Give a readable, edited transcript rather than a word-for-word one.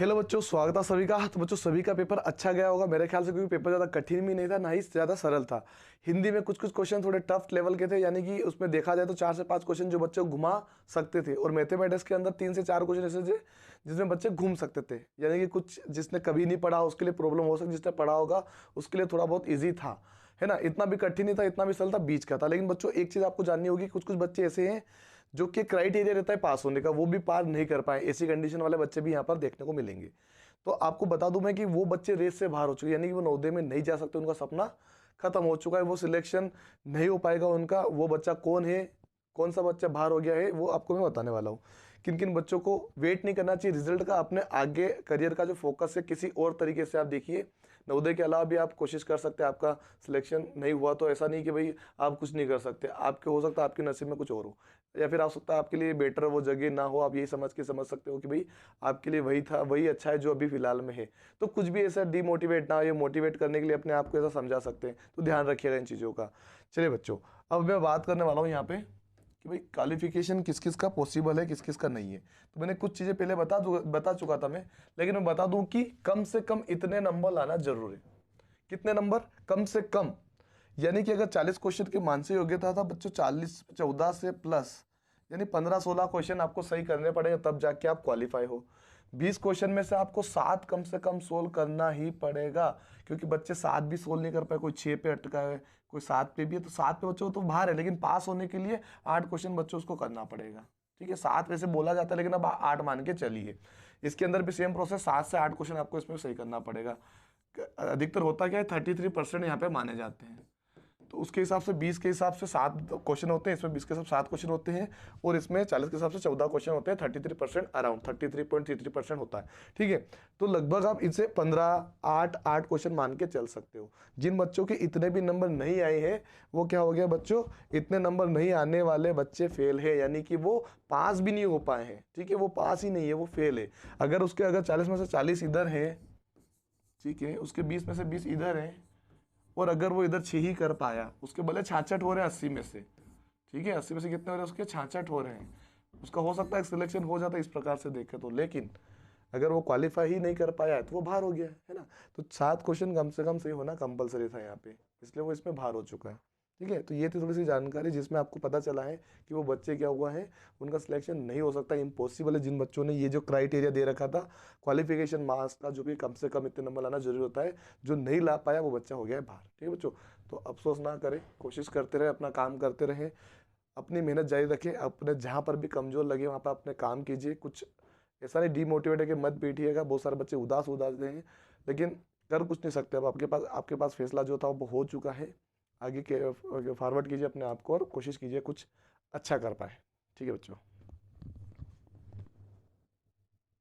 Hello बच्चों, स्वागत है सभी का। तो बच्चों सभी का पेपर अच्छा गया होगा मेरे ख्याल से, क्योंकि पेपर ज़्यादा कठिन भी नहीं था, ना ही ज़्यादा सरल था। हिंदी में कुछ कुछ क्वेश्चन थोड़े टफ लेवल के थे, यानी कि उसमें देखा जाए तो 4 से 5 क्वेश्चन जो बच्चे घुमा सकते थे, और मैथमेटिक्स के अंदर 3 से 4 क्वेश्चन ऐसे थे जिसमें बच्चे घूम सकते थे। यानी कि कुछ जिसने कभी नहीं पढ़ा उसके लिए प्रॉब्लम हो सकती, जिसने पढ़ा होगा उसके लिए थोड़ा बहुत ईजी था, है ना। इतना भी कठिन नहीं था, इतना भी सरल था, बीच का था। लेकिन बच्चों एक चीज़ आपको जाननी होगी, कुछ कुछ बच्चे ऐसे हैं जो कि क्राइटेरिया रहता है पास होने का, वो भी पार नहीं कर पाए। ऐसी कंडीशन वाले बच्चे भी यहाँ पर देखने को मिलेंगे। तो आपको बता दूं मैं कि वो बच्चे रेस से बाहर हो चुके हैं, यानी कि वो नवोदय में नहीं जा सकते, उनका सपना खत्म हो चुका है, वो सिलेक्शन नहीं हो पाएगा उनका। वो बच्चा कौन है, कौन सा बच्चा बाहर हो गया है, वो आपको मैं बताने वाला हूँ। किन किन बच्चों को वेट नहीं करना चाहिए रिजल्ट का, अपने आगे करियर का जो फोकस है किसी और तरीके से आप देखिए। नवोदय के अलावा भी आप कोशिश कर सकते हैं, आपका सिलेक्शन नहीं हुआ तो ऐसा नहीं कि भाई आप कुछ नहीं कर सकते, आपके हो सकता है आपके नसीब में कुछ और हो, या फिर आ सकता है आपके लिए बेटर वो जगह ना हो। आप यही समझ सकते हो कि भाई आपके लिए वही था, वही अच्छा है जो अभी फिलहाल में है। तो कुछ भी ऐसा डिमोटिवेट ना हो, ये मोटिवेट करने के लिए अपने आप को ऐसा समझा सकते हैं। तो ध्यान रखिएगा इन चीज़ों का। चलिए बच्चों, अब मैं बात करने वाला हूँ यहाँ पे कि भाई क्वालिफिकेशन किस किस का पॉसिबल है, किस किस का नहीं है। तो मैंने कुछ चीज़ें पहले बता चुका था मैं, लेकिन मैं बता दूं कि कम से कम इतने नंबर लाना जरूर है। कितने नंबर? कम से कम। यानी कि अगर 40 क्वेश्चन की मानसिक योग्यता था बच्चों, 40 14 से प्लस, यानी 15-16 क्वेश्चन आपको सही करने पड़ेंगे, तब जाके आप क्वालिफाई हो। 20 क्वेश्चन में से आपको 7 कम से कम सोल्व करना ही पड़ेगा, क्योंकि बच्चे 7 भी सोल्व नहीं कर पाए, कोई 6 पे अटका है, कोई 7 पे भी है, तो 7 पे बच्चों तो बाहर है। लेकिन पास होने के लिए 8 क्वेश्चन बच्चों उसको करना पड़ेगा। ठीक है, 7 वैसे बोला जाता है, लेकिन अब 8 मान के चलिए। इसके अंदर भी सेम प्रोसेस, 7 से 8 क्वेश्चन आपको इसमें सही करना पड़ेगा। अधिकतर होता क्या है, 33% यहाँ पे माने जाते हैं। तो उसके हिसाब से 20 के हिसाब से 7 क्वेश्चन होते हैं, इसमें 20 के हिसाब से 7 क्वेश्चन होते हैं, और इसमें 40 के हिसाब से 14 क्वेश्चन होते हैं। 33% अराउंड 33.33% होता है। ठीक है, तो लगभग आप इनसे 15-8 क्वेश्चन मान के चल सकते हो। जिन बच्चों के इतने भी नंबर नहीं आए हैं, वो क्या हो गया बच्चों, इतने नंबर नहीं आने वाले बच्चे फेल है, यानी कि वो पास भी नहीं हो पाए हैं। ठीक है, वो पास ही नहीं है, वो फेल है। अगर 40 में से 40 इधर है, ठीक है, उसके 20 में से 20 इधर है, और अगर वो इधर 6 ही कर पाया, उसके भले 66 हो रहे हैं 80 में से। ठीक है, 80 में से कितने हो रहे हैं उसके, 66 हो रहे हैं। उसका हो सकता है सिलेक्शन हो जाता है इस प्रकार से देखे तो, लेकिन अगर वो क्वालिफाई ही नहीं कर पाया है तो वो बाहर हो गया है ना। तो 7 क्वेश्चन कम से कम सही होना कंपलसरी था यहाँ पे, इसलिए वो इसमें बाहर हो चुका है। ठीक है, तो ये थी थोड़ी सी जानकारी जिसमें आपको पता चला है कि वो बच्चे क्या हुआ है, उनका सिलेक्शन नहीं हो सकता, इम्पॉसिबल है। जिन बच्चों ने ये जो क्राइटेरिया दे रखा था क्वालिफिकेशन मार्क्स का, जो कि कम से कम इतने नंबर लाना जरूरी होता है, जो नहीं ला पाया वो बच्चा हो गया है बाहर। ठीक है बच्चों, तो अफसोस ना करें, कोशिश करते रहे, अपना काम करते रहें, अपनी मेहनत जारी रखें, अपने जहाँ पर भी कमजोर लगे वहाँ पर अपने काम कीजिए। कुछ ऐसा नहीं डिमोटिवेट है कि मत बैठिएगा, बहुत सारे बच्चे उदास हैं, लेकिन कर कुछ नहीं सकते। अब आपके पास फैसला जो था वो हो चुका है। आगे के फॉरवर्ड कीजिए अपने आप को, और कोशिश कीजिए कुछ अच्छा कर पाए। ठीक है बच्चों।